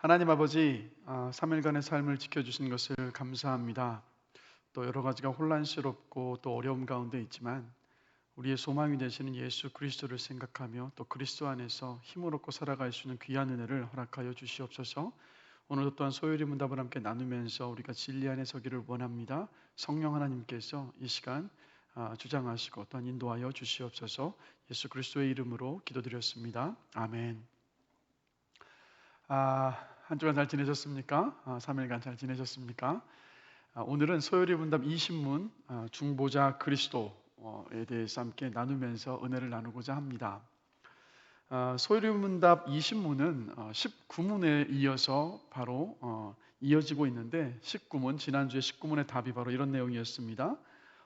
하나님 아버지, 3일간의 삶을 지켜주신 것을 감사합니다. 또 여러 가지가 혼란스럽고 또 어려움 가운데 있지만 우리의 소망이 되시는 예수 그리스도를 생각하며 또 그리스도 안에서 힘을 얻고 살아갈 수 있는 귀한 은혜를 허락하여 주시옵소서. 오늘도 또한 소요리 문답을 함께 나누면서 우리가 진리 안에 서기를 원합니다. 성령 하나님께서 이 시간 주장하시고 또한 인도하여 주시옵소서. 예수 그리스도의 이름으로 기도드렸습니다. 아멘. 한 주간 잘 지내셨습니까? 3일간 잘 지내셨습니까? 오늘은 소요리 문답 20문 중보자 그리스도에 대해서 함께 나누면서 은혜를 나누고자 합니다. 소요리 문답 20문은 19문에 이어서 바로 이어지고 있는데 19문, 지난주에 19문의 답이 바로 이런 내용이었습니다.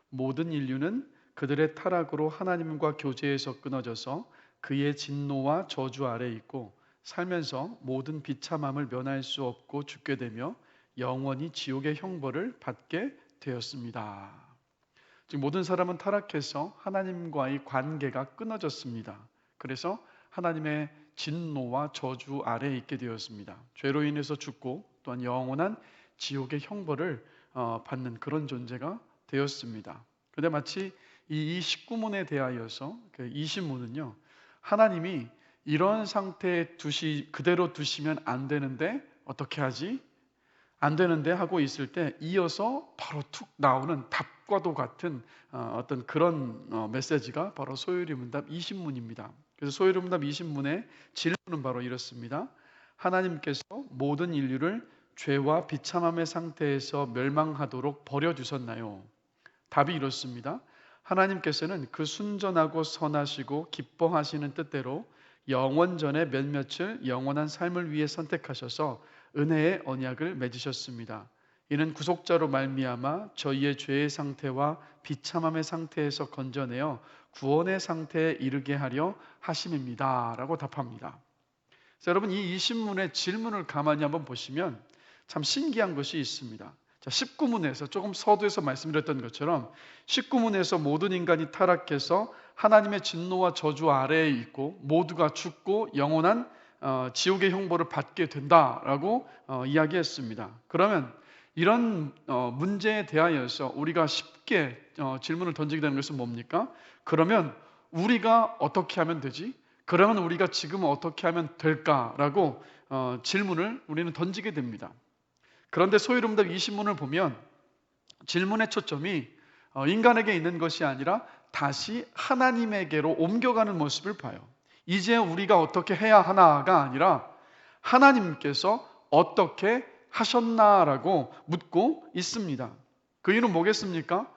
모든 인류는 그들의 타락으로 하나님과 교제에서 끊어져서 그의 진노와 저주 아래에 있고 살면서 모든 비참함을 면할 수 없고 죽게 되며 영원히 지옥의 형벌을 받게 되었습니다. 즉 모든 사람은 타락해서 하나님과의 관계가 끊어졌습니다. 그래서 하나님의 진노와 저주 아래에 있게 되었습니다. 죄로 인해서 죽고 또한 영원한 지옥의 형벌을 받는 그런 존재가 되었습니다. 그런데 마치 이 19문에 대하여서 그 20문은요, 하나님이 이런 상태에 그대로 두시면 안 되는데 어떻게 하지? 안 되는데 하고 있을 때 이어서 바로 툭 나오는 답과도 같은 어떤 그런 메시지가 바로 소요리 문답 20문입니다. 그래서 소요리 문답 20문의 질문은 바로 이렇습니다. 하나님께서 모든 인류를 죄와 비참함의 상태에서 멸망하도록 버려주셨나요? 답이 이렇습니다. 하나님께서는 그 순전하고 선하시고 기뻐하시는 뜻대로 영원전에 몇몇을 영원한 삶을 위해 선택하셔서 은혜의 언약을 맺으셨습니다. 이는 구속자로 말미암아 저희의 죄의 상태와 비참함의 상태에서 건져내어 구원의 상태에 이르게 하려 하심입니다 라고 답합니다. 자, 여러분 이 20문의 질문을 가만히 한번 보시면 참 신기한 것이 있습니다. 자, 19문에서 조금 서두에서 말씀드렸던 것처럼 19문에서 모든 인간이 타락해서 하나님의 진노와 저주 아래에 있고 모두가 죽고 영원한 지옥의 형벌을 받게 된다라고 이야기했습니다. 그러면 이런 문제에 대하여서 우리가 쉽게 질문을 던지게 되는 것은 뭡니까? 그러면 우리가 어떻게 하면 되지? 그러면 우리가 지금 어떻게 하면 될까라고 질문을 우리는 던지게 됩니다. 그런데 소요리 문답 20문을 보면 질문의 초점이 인간에게 있는 것이 아니라 다시 하나님에게로 옮겨가는 모습을 봐요. 이제 우리가 어떻게 해야 하나가 아니라 하나님께서 어떻게 하셨나라고 묻고 있습니다. 그 이유는 뭐겠습니까?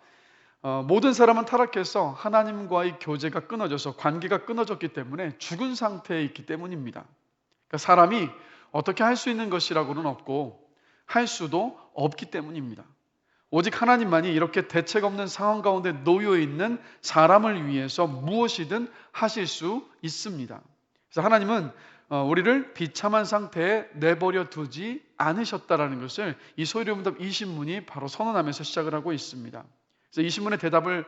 모든 사람은 타락해서 하나님과의 교제가 끊어져서 관계가 끊어졌기 때문에 죽은 상태에 있기 때문입니다. 그러니까 사람이 어떻게 할 수 있는 것이라고는 없고 할 수도 없기 때문입니다. 오직 하나님만이 이렇게 대책 없는 상황 가운데 놓여 있는 사람을 위해서 무엇이든 하실 수 있습니다. 그래서 하나님은 우리를 비참한 상태에 내버려 두지 않으셨다라는 것을 이 소요리 문답 20문이 바로 선언하면서 시작을 하고 있습니다. 그래서 20문의 대답을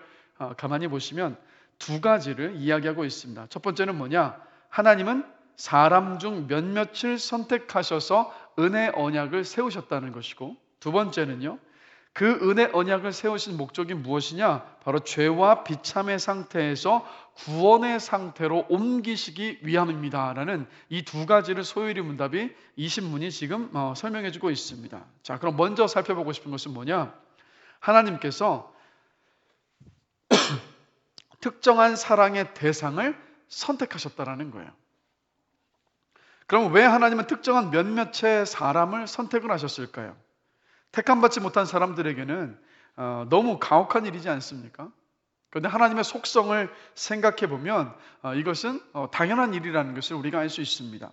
가만히 보시면 두 가지를 이야기하고 있습니다. 첫 번째는 뭐냐? 하나님은 사람 중 몇몇을 선택하셔서 은혜 언약을 세우셨다는 것이고, 두 번째는요, 그 은혜 언약을 세우신 목적이 무엇이냐? 바로 죄와 비참의 상태에서 구원의 상태로 옮기시기 위함입니다 라는 이 두 가지를 소요리 문답이 20문이 지금 설명해 주고 있습니다. 자, 그럼 먼저 살펴보고 싶은 것은 뭐냐? 하나님께서 특정한 사랑의 대상을 선택하셨다라는 거예요. 그럼 왜 하나님은 특정한 몇몇의 사람을 선택을 하셨을까요? 택함받지 못한 사람들에게는 너무 가혹한 일이지 않습니까? 그런데 하나님의 속성을 생각해 보면 이것은 당연한 일이라는 것을 우리가 알 수 있습니다.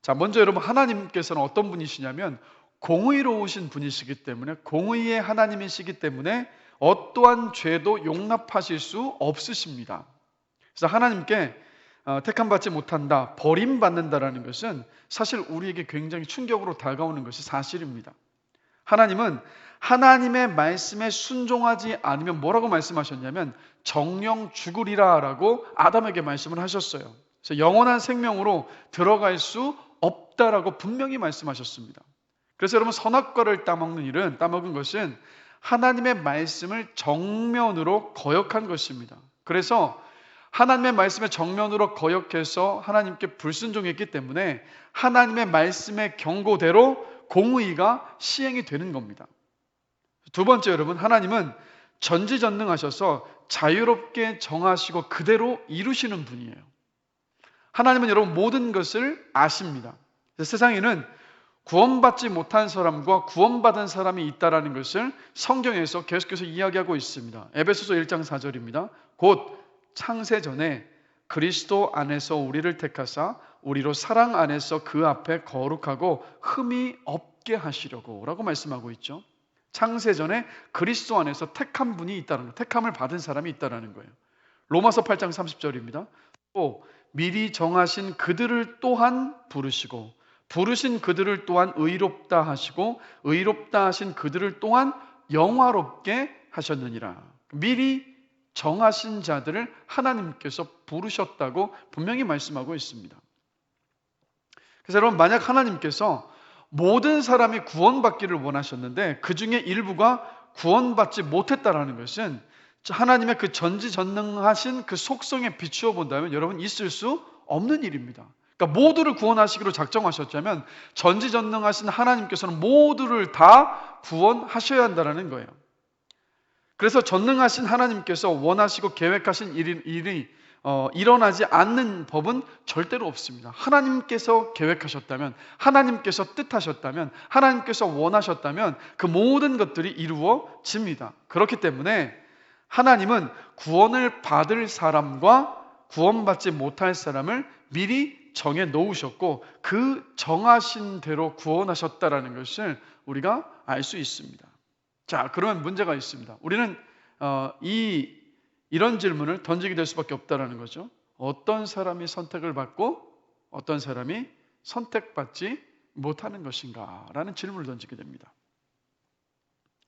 자, 먼저 여러분, 하나님께서는 어떤 분이시냐면 공의로우신 분이시기 때문에, 공의의 하나님이시기 때문에 어떠한 죄도 용납하실 수 없으십니다. 그래서 하나님께 택함받지 못한다, 버림받는다라는 것은 사실 우리에게 굉장히 충격으로 다가오는 것이 사실입니다. 하나님은 하나님의 말씀에 순종하지 않으면 뭐라고 말씀하셨냐면 정령 죽으리라 라고 아담에게 말씀을 하셨어요. 그래서 영원한 생명으로 들어갈 수 없다라고 분명히 말씀하셨습니다. 그래서 여러분, 선악과를 따먹은 것은 하나님의 말씀을 정면으로 거역한 것입니다. 그래서 하나님의 말씀에 정면으로 거역해서 하나님께 불순종했기 때문에 하나님의 말씀의 경고대로 공의가 시행이 되는 겁니다. 두 번째, 여러분, 하나님은 전지전능하셔서 자유롭게 정하시고 그대로 이루시는 분이에요. 하나님은 여러분 모든 것을 아십니다. 세상에는 구원받지 못한 사람과 구원받은 사람이 있다는 것을 성경에서 계속해서 이야기하고 있습니다. 에베소서 1장 4절입니다. 곧 창세전에 그리스도 안에서 우리를 택하사 우리로 사랑 안에서 그 앞에 거룩하고 흠이 없게 하시려고 라고 말씀하고 있죠. 창세전에 그리스도 안에서 택한 분이 있다는 거예요. 택함을 받은 사람이 있다는 거예요. 로마서 8장 30절입니다. 또 미리 정하신 그들을 또한 부르시고 부르신 그들을 또한 의롭다 하시고 의롭다 하신 그들을 또한 영화롭게 하셨느니라. 미리 정하신 자들을 하나님께서 부르셨다고 분명히 말씀하고 있습니다. 그래서 여러분, 만약 하나님께서 모든 사람이 구원받기를 원하셨는데 그 중에 일부가 구원받지 못했다라는 것은 하나님의 그 전지전능하신 그 속성에 비추어 본다면 여러분, 있을 수 없는 일입니다. 그러니까 모두를 구원하시기로 작정하셨다면 전지전능하신 하나님께서는 모두를 다 구원하셔야 한다는 거예요. 그래서 전능하신 하나님께서 원하시고 계획하신 일이 일어나지 않는 법은 절대로 없습니다. 하나님께서 계획하셨다면, 하나님께서 뜻하셨다면, 하나님께서 원하셨다면 그 모든 것들이 이루어집니다. 그렇기 때문에 하나님은 구원을 받을 사람과 구원받지 못할 사람을 미리 정해 놓으셨고 그 정하신 대로 구원하셨다라는 것을 우리가 알 수 있습니다. 자, 그러면 문제가 있습니다. 우리는 이런 질문을 던지게 될 수밖에 없다는 거죠. 어떤 사람이 선택을 받고 어떤 사람이 선택받지 못하는 것인가? 라는 질문을 던지게 됩니다.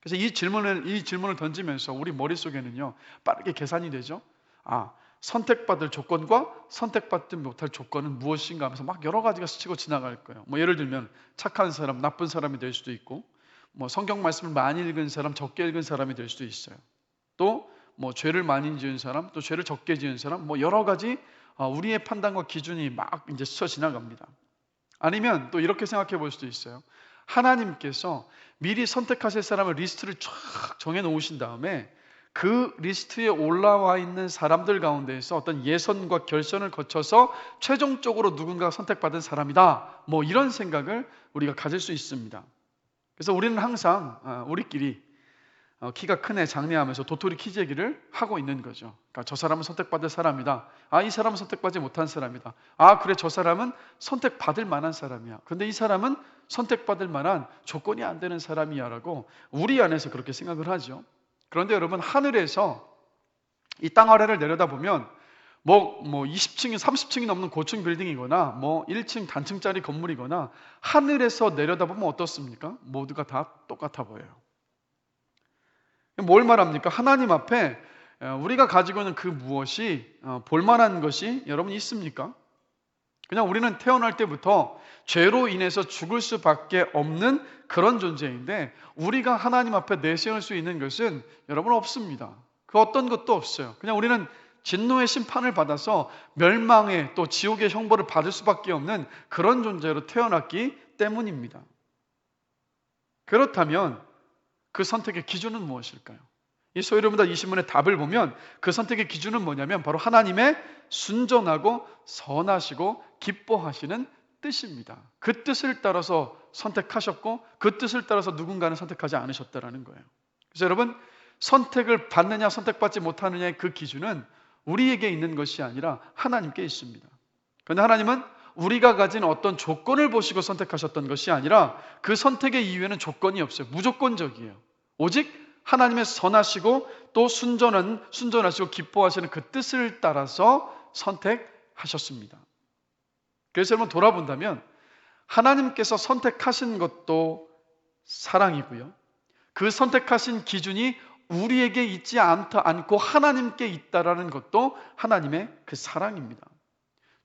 그래서 이 질문을 던지면서 우리 머릿속에는요, 빠르게 계산이 되죠. 선택받을 조건과 선택받지 못할 조건은 무엇인가 하면서 막 여러 가지가 스치고 지나갈 거예요. 예를 들면 착한 사람, 나쁜 사람이 될 수도 있고, 성경 말씀을 많이 읽은 사람, 적게 읽은 사람이 될 수도 있어요. 또 죄를 많이 지은 사람, 또 죄를 적게 지은 사람, 여러 가지 우리의 판단과 기준이 막 이제 스쳐 지나갑니다. 아니면 또 이렇게 생각해 볼 수도 있어요. 하나님께서 미리 선택하실 사람을 리스트를 쫙 정해 놓으신 다음에 그 리스트에 올라와 있는 사람들 가운데에서 어떤 예선과 결선을 거쳐서 최종적으로 누군가 선택받은 사람이다. 이런 생각을 우리가 가질 수 있습니다. 그래서 우리는 항상 우리끼리 키가 크네 작네 하면서 도토리 키재기를 하고 있는 거죠. 그러니까 저 사람은 선택받을 사람이다. 이 사람은 선택받지 못한 사람이다. 그래, 저 사람은 선택받을 만한 사람이야. 그런데 이 사람은 선택받을 만한 조건이 안 되는 사람이야 라고 우리 안에서 그렇게 생각을 하죠. 그런데 여러분, 하늘에서 이 땅 아래를 내려다보면 20층이 30층이 넘는 고층 빌딩이거나 1층 단층짜리 건물이거나 하늘에서 내려다보면 어떻습니까? 모두가 다 똑같아 보여요. 뭘 말합니까? 하나님 앞에 우리가 가지고 있는 그 무엇이 볼만한 것이 여러분 있습니까? 그냥 우리는 태어날 때부터 죄로 인해서 죽을 수밖에 없는 그런 존재인데 우리가 하나님 앞에 내세울 수 있는 것은 여러분 없습니다. 그 어떤 것도 없어요. 그냥 우리는 진노의 심판을 받아서 멸망의 또 지옥의 형벌을 받을 수밖에 없는 그런 존재로 태어났기 때문입니다. 그렇다면 그 선택의 기준은 무엇일까요? 이 소요리문답 20문의 답을 보면 그 선택의 기준은 뭐냐면 바로 하나님의 순전하고 선하시고 기뻐하시는 뜻입니다. 그 뜻을 따라서 선택하셨고 그 뜻을 따라서 누군가는 선택하지 않으셨다는 거예요. 그래서 여러분, 선택을 받느냐 선택받지 못하느냐의 그 기준은 우리에게 있는 것이 아니라 하나님께 있습니다. 그런데 하나님은 우리가 가진 어떤 조건을 보시고 선택하셨던 것이 아니라 그 선택의 이유에는 조건이 없어요. 무조건적이에요. 오직 하나님의 선하시고 또 순전하시고 기뻐하시는 그 뜻을 따라서 선택하셨습니다. 그래서 여러분, 돌아본다면 하나님께서 선택하신 것도 사랑이고요. 그 선택하신 기준이 우리에게 있지 않고 하나님께 있다라는 것도 하나님의 그 사랑입니다.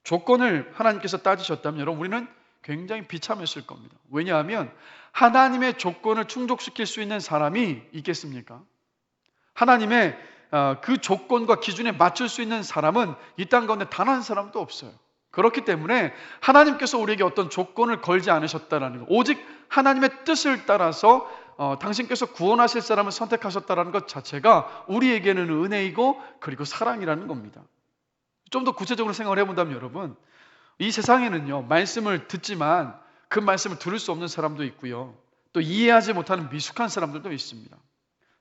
조건을 하나님께서 따지셨다면 여러분, 우리는 굉장히 비참했을 겁니다. 왜냐하면 하나님의 조건을 충족시킬 수 있는 사람이 있겠습니까? 하나님의 그 조건과 기준에 맞출 수 있는 사람은 이 땅 가운데 단 한 사람도 없어요. 그렇기 때문에 하나님께서 우리에게 어떤 조건을 걸지 않으셨다라는 것, 오직 하나님의 뜻을 따라서 당신께서 구원하실 사람을 선택하셨다는 것 자체가 우리에게는 은혜이고 그리고 사랑이라는 겁니다. 좀 더 구체적으로 생각을 해본다면 여러분, 이 세상에는요, 말씀을 듣지만 그 말씀을 들을 수 없는 사람도 있고요, 또 이해하지 못하는 미숙한 사람들도 있습니다.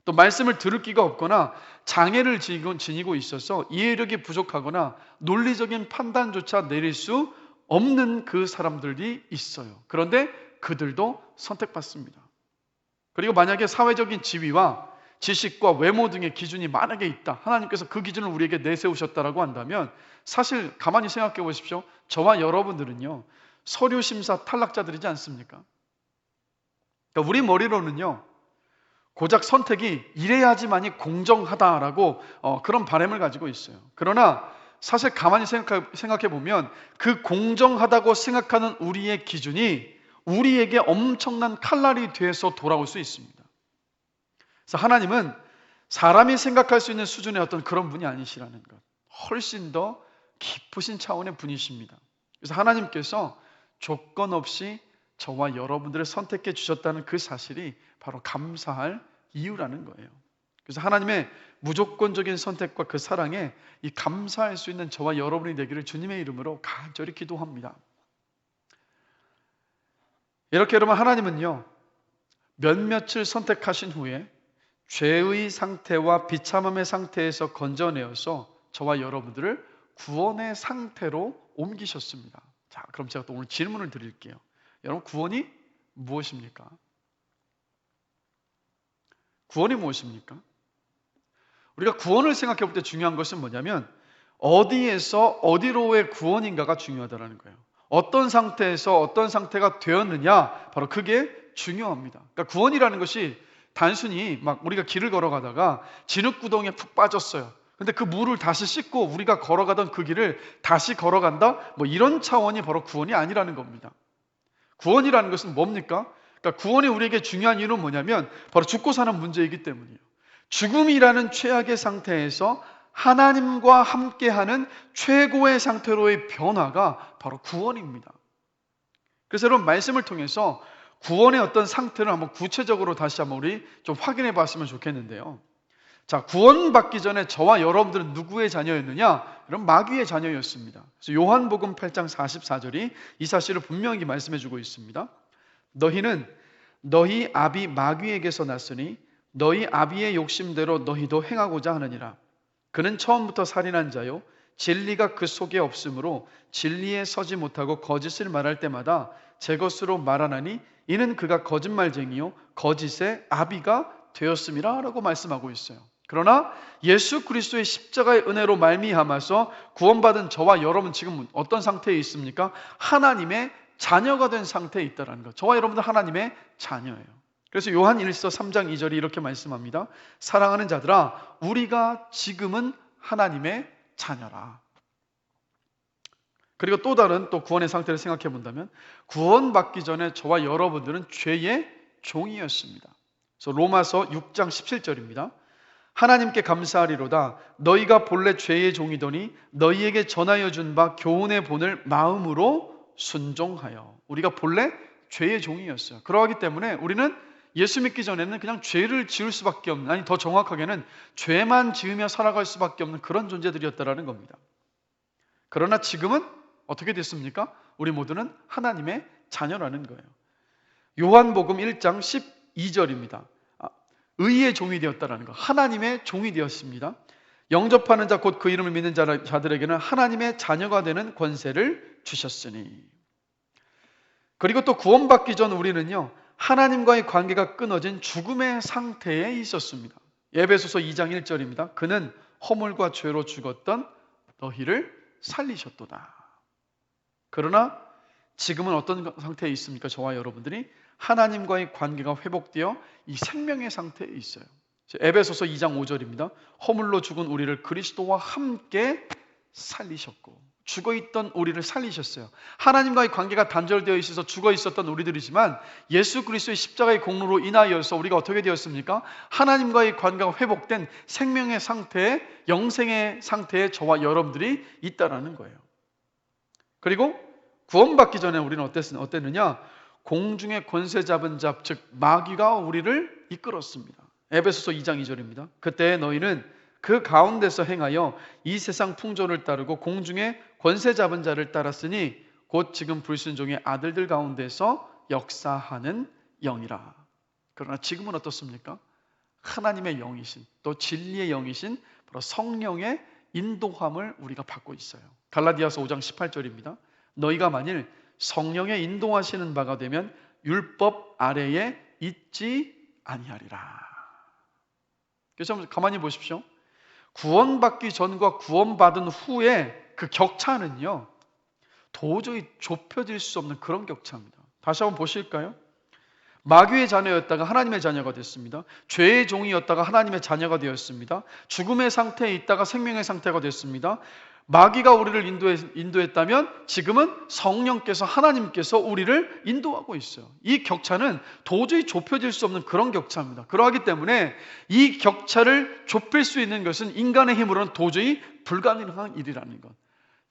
또 말씀을 들을 기가 없거나 장애를 지니고 있어서 이해력이 부족하거나 논리적인 판단조차 내릴 수 없는 그 사람들이 있어요. 그런데 그들도 선택받습니다. 그리고 만약에 사회적인 지위와 지식과 외모 등의 기준이 만약에 있다, 하나님께서 그 기준을 우리에게 내세우셨다라고 한다면 사실 가만히 생각해 보십시오. 저와 여러분들은요, 서류 심사 탈락자들이지 않습니까? 그러니까 우리 머리로는요, 고작 선택이 이래야지만이 공정하다라고 그런 바람을 가지고 있어요. 그러나 사실 가만히 생각해 보면 그 공정하다고 생각하는 우리의 기준이 우리에게 엄청난 칼날이 돼서 돌아올 수 있습니다. 그래서 하나님은 사람이 생각할 수 있는 수준의 어떤 그런 분이 아니시라는 것, 훨씬 더 깊으신 차원의 분이십니다. 그래서 하나님께서 조건 없이 저와 여러분들을 선택해 주셨다는 그 사실이 바로 감사할 이유라는 거예요. 그래서 하나님의 무조건적인 선택과 그 사랑에 이 감사할 수 있는 저와 여러분이 되기를 주님의 이름으로 간절히 기도합니다. 이렇게 여러분, 하나님은요, 몇몇을 선택하신 후에 죄의 상태와 비참함의 상태에서 건져내어서 저와 여러분들을 구원의 상태로 옮기셨습니다. 자, 그럼 제가 또 오늘 질문을 드릴게요. 여러분, 구원이 무엇입니까? 구원이 무엇입니까? 우리가 구원을 생각해 볼 때 중요한 것은 뭐냐면 어디에서 어디로의 구원인가가 중요하다는 거예요. 어떤 상태에서 어떤 상태가 되었느냐, 바로 그게 중요합니다. 그러니까 구원이라는 것이 단순히 막 우리가 길을 걸어가다가 진흙구덩이에 푹 빠졌어요. 근데 그 물을 다시 씻고 우리가 걸어가던 그 길을 다시 걸어간다? 뭐 이런 차원이 바로 구원이 아니라는 겁니다. 구원이라는 것은 뭡니까? 그러니까 구원이 우리에게 중요한 이유는 뭐냐면 바로 죽고 사는 문제이기 때문이에요. 죽음이라는 최악의 상태에서 하나님과 함께하는 최고의 상태로의 변화가 바로 구원입니다. 그래서 여러분, 말씀을 통해서 구원의 어떤 상태를 한번 구체적으로 다시 한번 우리 좀 확인해 봤으면 좋겠는데요. 자, 구원받기 전에 저와 여러분들은 누구의 자녀였느냐? 여러분, 마귀의 자녀였습니다. 그래서 요한복음 8장 44절이 이 사실을 분명히 말씀해 주고 있습니다. 너희는 너희 아비 마귀에게서 났으니 너희 아비의 욕심대로 너희도 행하고자 하느니라. 그는 처음부터 살인한 자요, 진리가 그 속에 없으므로 진리에 서지 못하고 거짓을 말할 때마다 제 것으로 말하나니 이는 그가 거짓말쟁이요 거짓의 아비가 되었음이라 라고 말씀하고 있어요. 그러나 예수 그리스도의 십자가의 은혜로 말미암아서 구원받은 저와 여러분, 지금 어떤 상태에 있습니까? 하나님의 자녀가 된 상태에 있다는 것. 저와 여러분들 하나님의 자녀예요. 그래서 요한 1서 3장 2절이 이렇게 말씀합니다. 사랑하는 자들아, 우리가 지금은 하나님의 자녀라. 그리고 또 다른 또 구원의 상태를 생각해 본다면 구원받기 전에 저와 여러분들은 죄의 종이었습니다. 그래서 로마서 6장 17절입니다. 하나님께 감사하리로다. 너희가 본래 죄의 종이더니 너희에게 전하여 준 바 교훈의 본을 마음으로 순종하여. 우리가 본래 죄의 종이었어요. 그러하기 때문에 우리는 예수 믿기 전에는 그냥 죄를 지을 수밖에 없는, 아니 더 정확하게는 죄만 지으며 살아갈 수밖에 없는 그런 존재들이었다라는 겁니다. 그러나 지금은 어떻게 됐습니까? 우리 모두는 하나님의 자녀라는 거예요. 요한복음 1장 12절입니다. 의의 종이 되었다라는 거. 하나님의 종이 되었습니다. 영접하는 자 곧 그 이름을 믿는 자들에게는 하나님의 자녀가 되는 권세를 주셨으니. 그리고 또 구원받기 전 우리는요, 하나님과의 관계가 끊어진 죽음의 상태에 있었습니다. 에베소서 2장 1절입니다. 그는 허물과 죄로 죽었던 너희를 살리셨도다. 그러나 지금은 어떤 상태에 있습니까? 저와 여러분들이 하나님과의 관계가 회복되어 이 생명의 상태에 있어요. 에베소서 2장 5절입니다. 허물로 죽은 우리를 그리스도와 함께 살리셨고 죽어있던 우리를 살리셨어요. 하나님과의 관계가 단절되어 있어서 죽어있었던 우리들이지만 예수 그리스도의 십자가의 공로로 인하여서 우리가 어떻게 되었습니까? 하나님과의 관계가 회복된 생명의 상태에, 영생의 상태에 저와 여러분들이 있다라는 거예요. 그리고 구원받기 전에 우리는 어땠느냐? 공중의 권세 잡은 자, 즉 마귀가 우리를 이끌었습니다. 에베소서 2장 2절입니다. 그때 너희는 그 가운데서 행하여 이 세상 풍조를 따르고 공중의 권세 잡은 자를 따랐으니 곧 지금 불순종의 아들들 가운데서 역사하는 영이라. 그러나 지금은 어떻습니까? 하나님의 영이신, 또 진리의 영이신 바로 성령의 인도함을 우리가 받고 있어요. 갈라디아서 5장 18절입니다. 너희가 만일 성령의 인도하시는 바가 되면 율법 아래에 있지 아니하리라. 그래서 한번 가만히 보십시오. 구원받기 전과 구원받은 후에 그 격차는요, 도저히 좁혀질 수 없는 그런 격차입니다. 다시 한번 보실까요? 마귀의 자녀였다가 하나님의 자녀가 됐습니다. 죄의 종이었다가 하나님의 자녀가 되었습니다. 죽음의 상태에 있다가 생명의 상태가 됐습니다. 마귀가 우리를 인도했다면 지금은 성령께서, 하나님께서 우리를 인도하고 있어요. 이 격차는 도저히 좁혀질 수 없는 그런 격차입니다. 그러하기 때문에 이 격차를 좁힐 수 있는 것은 인간의 힘으로는 도저히 불가능한 일이라는 것.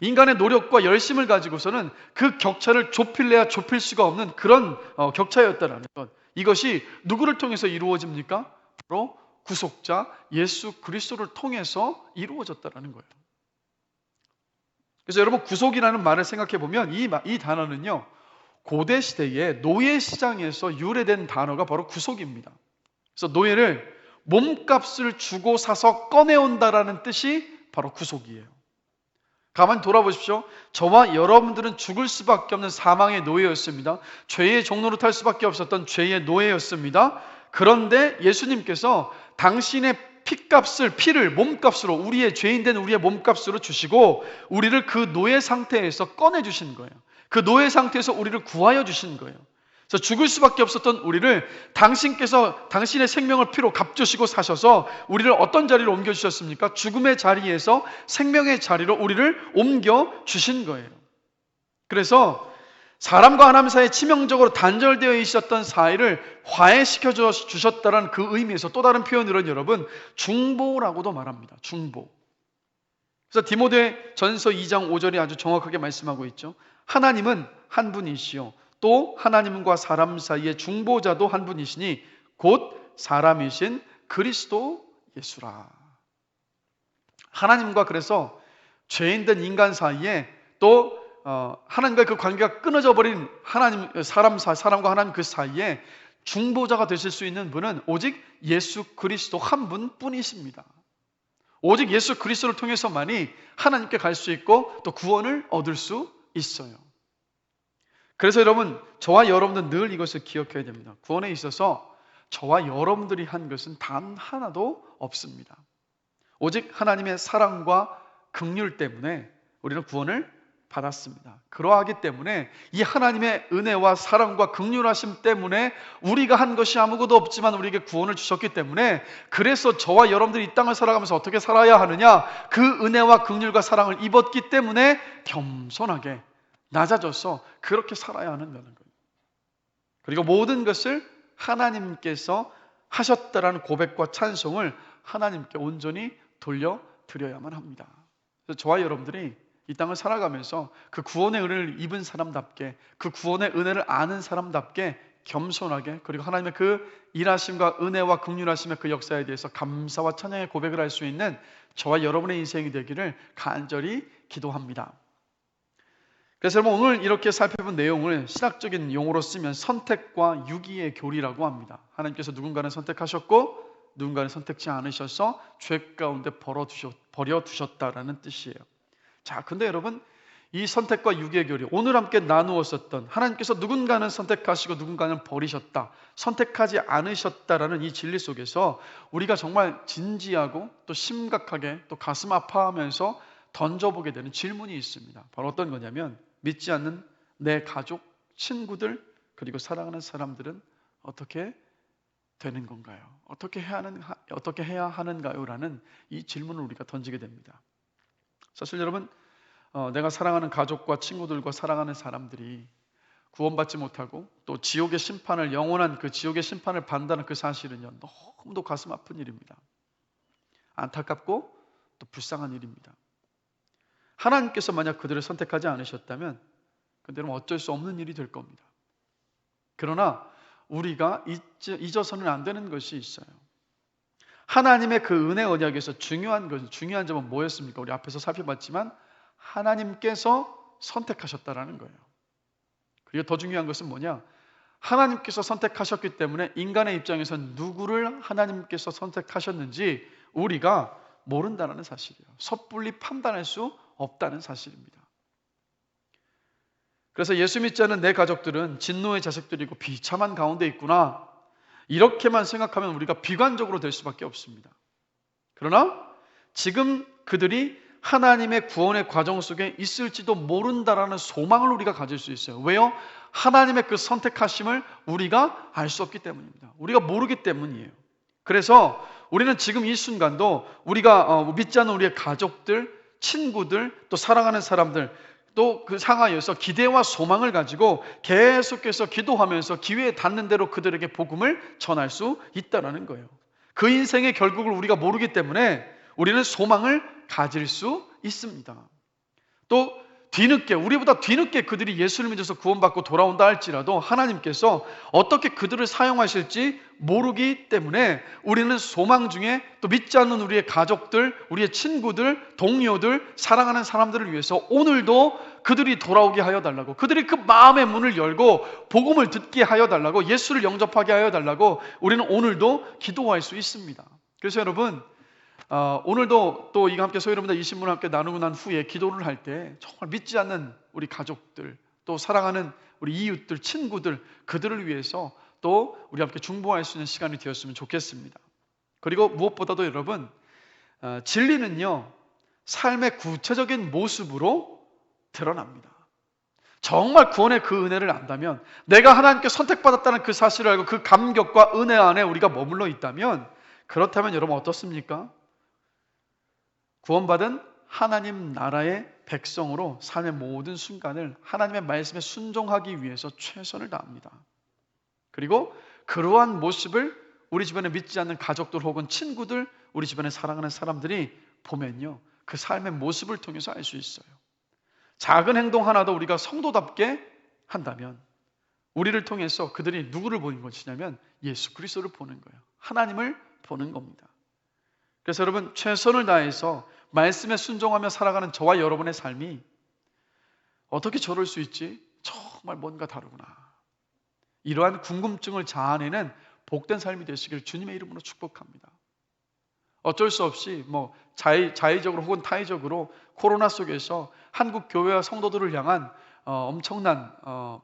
인간의 노력과 열심을 가지고서는 그 격차를 좁힐래야 좁힐 수가 없는 그런 격차였다는 것. 이것이 누구를 통해서 이루어집니까? 바로 구속자 예수 그리스도를 통해서 이루어졌다는 거예요. 그래서 여러분, 구속이라는 말을 생각해 보면 이 단어는요, 고대 시대에 노예 시장에서 유래된 단어가 바로 구속입니다. 그래서 노예를 몸값을 주고 사서 꺼내온다라는 뜻이 바로 구속이에요. 가만히 돌아보십시오. 저와 여러분들은 죽을 수밖에 없는 사망의 노예였습니다. 죄의 종로로 탈 수밖에 없었던 죄의 노예였습니다. 그런데 예수님께서 당신의 피를 몸값으로, 우리의 죄인된 우리의 몸값으로 주시고 우리를 그 노예 상태에서 꺼내주신 거예요. 그 노예 상태에서 우리를 구하여 주신 거예요. 그래서 죽을 수밖에 없었던 우리를 당신께서 당신의 생명을 피로 값주시고 사셔서 우리를 어떤 자리로 옮겨주셨습니까? 죽음의 자리에서 생명의 자리로 우리를 옮겨주신 거예요. 그래서 사람과 하나님 사이에 치명적으로 단절되어 있었던 사이를 화해시켜 주셨다는 그 의미에서 또 다른 표현으로는 여러분, 중보라고도 말합니다. 중보. 그래서 디모데 전서 2장 5절이 아주 정확하게 말씀하고 있죠. 하나님은 한 분이시요 또 하나님과 사람 사이의 중보자도 한 분이시니 곧 사람이신 그리스도 예수라. 하나님과, 그래서 죄인된 인간 사이에 또 하나님과 그 관계가 끊어져 버린 사람과 하나님 그 사이에 중보자가 되실 수 있는 분은 오직 예수 그리스도 한 분뿐이십니다. 오직 예수 그리스도를 통해서만이 하나님께 갈 수 있고 또 구원을 얻을 수 있어요. 그래서 여러분, 저와 여러분들은 늘 이것을 기억해야 됩니다. 구원에 있어서 저와 여러분들이 한 것은 단 하나도 없습니다. 오직 하나님의 사랑과 긍휼 때문에 우리는 구원을 받았습니다. 그러하기 때문에 이 하나님의 은혜와 사랑과 긍휼하심 때문에 우리가 한 것이 아무것도 없지만 우리에게 구원을 주셨기 때문에, 그래서 저와 여러분들이 이 땅을 살아가면서 어떻게 살아야 하느냐, 그 은혜와 긍휼과 사랑을 입었기 때문에 겸손하게 낮아져서 그렇게 살아야 하는 거예요. 그리고 모든 것을 하나님께서 하셨다라는 고백과 찬송을 하나님께 온전히 돌려드려야만 합니다. 그래서 저와 여러분들이 이 땅을 살아가면서 그 구원의 은혜를 입은 사람답게, 그 구원의 은혜를 아는 사람답게 겸손하게, 그리고 하나님의 그 일하심과 은혜와 긍휼하심의 그 역사에 대해서 감사와 찬양의 고백을 할 수 있는 저와 여러분의 인생이 되기를 간절히 기도합니다. 그래서 여러분, 오늘 이렇게 살펴본 내용을 신학적인 용어로 쓰면 선택과 유기의 교리라고 합니다. 하나님께서 누군가는 선택하셨고 누군가는 선택지 않으셔서 죄 가운데 버려두셨다라는 뜻이에요. 자, 근데 여러분, 이 선택과 유기의 교리, 오늘 함께 나누었었던 하나님께서 누군가는 선택하시고 누군가는 버리셨다, 선택하지 않으셨다라는 이 진리 속에서 우리가 정말 진지하고 또 심각하게 또 가슴 아파하면서 던져보게 되는 질문이 있습니다. 바로 어떤 거냐면, 믿지 않는 내 가족, 친구들, 그리고 사랑하는 사람들은 어떻게 되는 건가요? 어떻게 해야 하는가요? 라는 이 질문을 우리가 던지게 됩니다. 사실 여러분, 내가 사랑하는 가족과 친구들과 사랑하는 사람들이 구원받지 못하고 또 지옥의 심판을, 영원한 그 지옥의 심판을 받는다는 그 사실은요, 너무도 가슴 아픈 일입니다. 안타깝고 또 불쌍한 일입니다. 하나님께서 만약 그들을 선택하지 않으셨다면 그들은 어쩔 수 없는 일이 될 겁니다. 그러나 우리가 잊어서는 안 되는 것이 있어요. 하나님의 그 은혜 언약에서 중요한 점은 뭐였습니까? 우리 앞에서 살펴봤지만 하나님께서 선택하셨다라는 거예요. 그리고 더 중요한 것은 뭐냐? 하나님께서 선택하셨기 때문에 인간의 입장에서 누구를 하나님께서 선택하셨는지 우리가 모른다는 사실이에요. 섣불리 판단할 수 없다는 사실입니다. 그래서 예수 믿지 않는 내 가족들은 진노의 자식들이고 비참한 가운데 있구나, 이렇게만 생각하면 우리가 비관적으로 될 수밖에 없습니다. 그러나 지금 그들이 하나님의 구원의 과정 속에 있을지도 모른다라는 소망을 우리가 가질 수 있어요. 왜요? 하나님의 그 선택하심을 우리가 알 수 없기 때문입니다. 우리가 모르기 때문이에요. 그래서 우리는 지금 이 순간도 우리가 믿지 않는 우리의 가족들, 친구들, 또 사랑하는 사람들, 또 그 상하여서 기대와 소망을 가지고 계속해서 기도하면서 기회에 닿는 대로 그들에게 복음을 전할 수 있다는 거예요. 그 인생의 결국을 우리가 모르기 때문에 우리는 소망을 가질 수 있습니다. 또 우리보다 뒤늦게 그들이 예수를 믿어서 구원받고 돌아온다 할지라도 하나님께서 어떻게 그들을 사용하실지 모르기 때문에 우리는 소망 중에 또 믿지 않는 우리의 가족들, 우리의 친구들, 동료들, 사랑하는 사람들을 위해서 오늘도 그들이 돌아오게 하여 달라고, 그들이 그 마음의 문을 열고 복음을 듣게 하여 달라고, 예수를 영접하게 하여 달라고 우리는 오늘도 기도할 수 있습니다. 그래서 여러분, 오늘도 또 이거 함께 소유로입니다. 이 신문을 함께 나누고 난 후에 기도를 할 때 정말 믿지 않는 우리 가족들, 또 사랑하는 우리 이웃들, 친구들, 그들을 위해서 또 우리 함께 중보할 수 있는 시간이 되었으면 좋겠습니다. 그리고 무엇보다도 여러분, 진리는요, 삶의 구체적인 모습으로 드러납니다. 정말 구원의 그 은혜를 안다면, 내가 하나님께 선택받았다는 그 사실을 알고 그 감격과 은혜 안에 우리가 머물러 있다면, 그렇다면 여러분 어떻습니까? 구원받은 하나님 나라의 백성으로 삶의 모든 순간을 하나님의 말씀에 순종하기 위해서 최선을 다합니다. 그리고 그러한 모습을 우리 주변에 믿지 않는 가족들 혹은 친구들, 우리 주변에 사랑하는 사람들이 보면요, 그 삶의 모습을 통해서 알 수 있어요. 작은 행동 하나도 우리가 성도답게 한다면 우리를 통해서 그들이 누구를 보는 것이냐면 예수 그리스도를 보는 거예요. 하나님을 보는 겁니다. 그래서 여러분, 최선을 다해서 말씀에 순종하며 살아가는 저와 여러분의 삶이 어떻게 저럴 수 있지? 정말 뭔가 다르구나. 이러한 궁금증을 자아내는 복된 삶이 되시길 주님의 이름으로 축복합니다. 어쩔 수 없이 자의적으로 혹은 타의적으로 코로나 속에서 한국 교회와 성도들을 향한 엄청난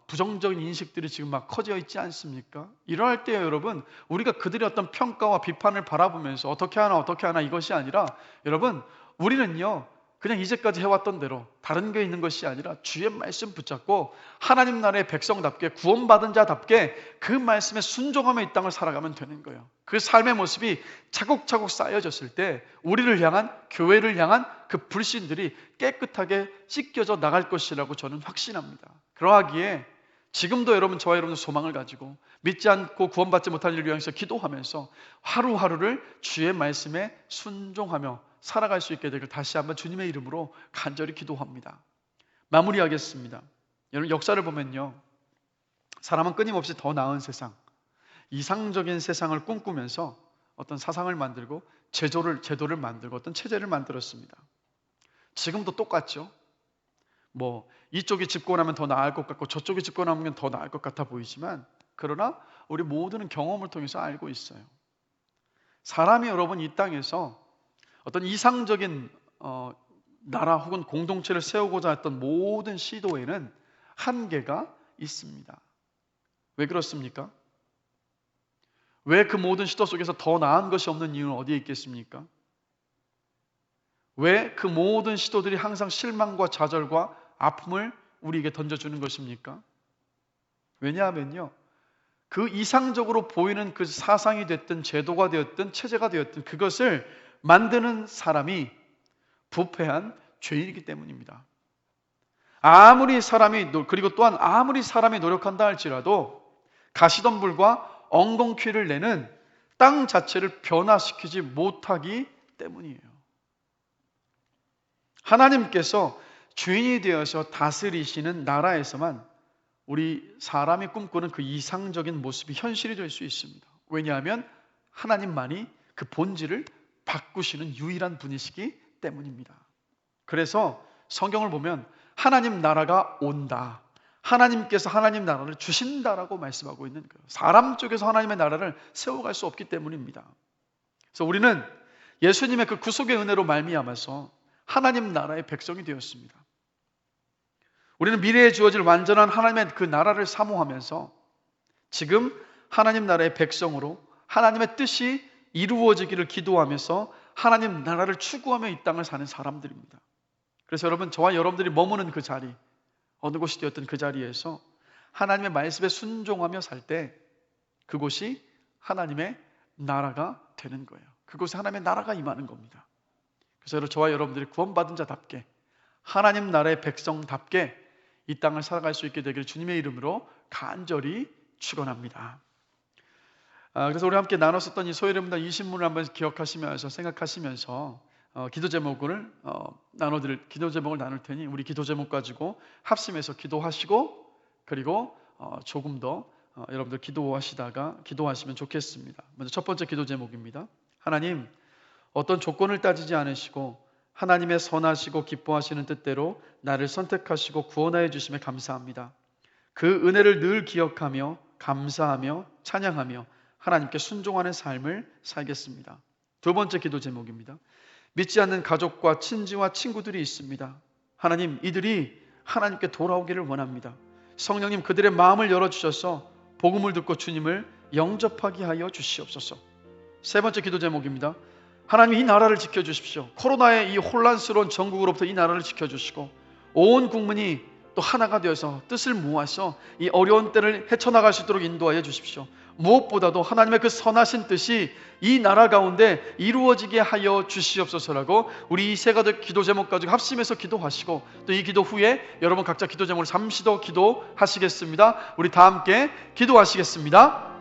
부정적인 인식들이 지금 막 커져 있지 않습니까? 이러할 때 여러분, 우리가 그들의 어떤 평가와 비판을 바라보면서 어떻게 하나 이것이 아니라, 여러분, 우리는요 그냥 이제까지 해왔던 대로 다른 게 있는 것이 아니라 주의 말씀 붙잡고 하나님 나라의 백성답게, 구원받은 자답게 그 말씀에 순종하며 이 땅을 살아가면 되는 거예요. 그 삶의 모습이 차곡차곡 쌓여졌을 때 우리를 향한, 교회를 향한 그 불신들이 깨끗하게 씻겨져 나갈 것이라고 저는 확신합니다. 그러하기에 지금도 여러분, 저와 여러분 소망을 가지고 믿지 않고 구원받지 못할 일을 위해서 기도하면서 하루하루를 주의 말씀에 순종하며 살아갈 수 있게 되길 다시 한번 주님의 이름으로 간절히 기도합니다. 마무리하겠습니다. 여러분, 역사를 보면요, 사람은 끊임없이 더 나은 세상, 이상적인 세상을 꿈꾸면서 어떤 사상을 만들고 제도를 만들고 어떤 체제를 만들었습니다. 지금도 똑같죠. 이쪽이 집권하면 더 나을 것 같고 저쪽이 집권하면 더 나을 것 같아 보이지만, 그러나 우리 모두는 경험을 통해서 알고 있어요. 사람이 여러분 이 땅에서 어떤 이상적인 나라 혹은 공동체를 세우고자 했던 모든 시도에는 한계가 있습니다. 왜 그렇습니까? 왜 그 모든 시도 속에서 더 나은 것이 없는 이유는 어디에 있겠습니까? 왜 그 모든 시도들이 항상 실망과 좌절과 아픔을 우리에게 던져주는 것입니까? 왜냐하면요, 그 이상적으로 보이는 그 사상이 됐든 제도가 되었든 체제가 되었든 그것을 만드는 사람이 부패한 죄인이기 때문입니다. 아무리 사람이 노력한다 할지라도 가시덤불과 엉겅퀴를 내는 땅 자체를 변화시키지 못하기 때문이에요. 하나님께서 주인이 되어서 다스리시는 나라에서만 우리 사람이 꿈꾸는 그 이상적인 모습이 현실이 될 수 있습니다. 왜냐하면 하나님만이 그 본질을 바꾸시는 유일한 분이시기 때문입니다. 그래서 성경을 보면 하나님 나라가 온다, 하나님께서 하나님 나라를 주신다라고 말씀하고 있는 거예요. 사람 쪽에서 하나님의 나라를 세워갈 수 없기 때문입니다. 그래서 우리는 예수님의 그 구속의 은혜로 말미암아서 하나님 나라의 백성이 되었습니다. 우리는 미래에 주어질 완전한 하나님의 그 나라를 사모하면서 지금 하나님 나라의 백성으로 하나님의 뜻이 이루어지기를 기도하면서 하나님 나라를 추구하며 이 땅을 사는 사람들입니다. 그래서 여러분, 저와 여러분들이 머무는 그 자리, 어느 곳이 되었든 그 자리에서 하나님의 말씀에 순종하며 살 때 그곳이 하나님의 나라가 되는 거예요. 그곳에 하나님의 나라가 임하는 겁니다. 그래서 저와 여러분들이 구원받은 자답게 하나님 나라의 백성답게 이 땅을 살아갈 수 있게 되기를 주님의 이름으로 간절히 축원합니다. 그래서 우리 함께 나눴었던 이 소요리 문답 20문을 한번 기억하시면서 생각하시면서 기도 제목을 나눌 테니 우리 기도 제목 가지고 합심해서 기도하시고 그리고 조금 더 여러분들 기도하시면 좋겠습니다. 먼저 첫 번째 기도 제목입니다. 하나님, 어떤 조건을 따지지 않으시고 하나님의 선하시고 기뻐하시는 뜻대로 나를 선택하시고 구원하여 주심에 감사합니다. 그 은혜를 늘 기억하며 감사하며 찬양하며 하나님께 순종하는 삶을 살겠습니다. 두 번째 기도 제목입니다. 믿지 않는 가족과 친지와 친구들이 있습니다. 하나님, 이들이 하나님께 돌아오기를 원합니다. 성령님, 그들의 마음을 열어주셔서 복음을 듣고 주님을 영접하게 하여 주시옵소서. 세 번째 기도 제목입니다. 하나님, 이 나라를 지켜주십시오. 코로나의 이 혼란스러운 전국으로부터 이 나라를 지켜주시고 온 국민이 또 하나가 되어서 뜻을 모아서 이 어려운 때를 헤쳐나갈 수 있도록 인도하여 주십시오. 무엇보다도 하나님의 그 선하신 뜻이 이 나라 가운데 이루어지게 하여 주시옵소서라고 우리 이 세 가지 기도 제목 가지고 합심해서 기도하시고 또 이 기도 후에 여러분 각자 기도 제목을 잠시 더 기도하시겠습니다. 우리 다 함께 기도하시겠습니다.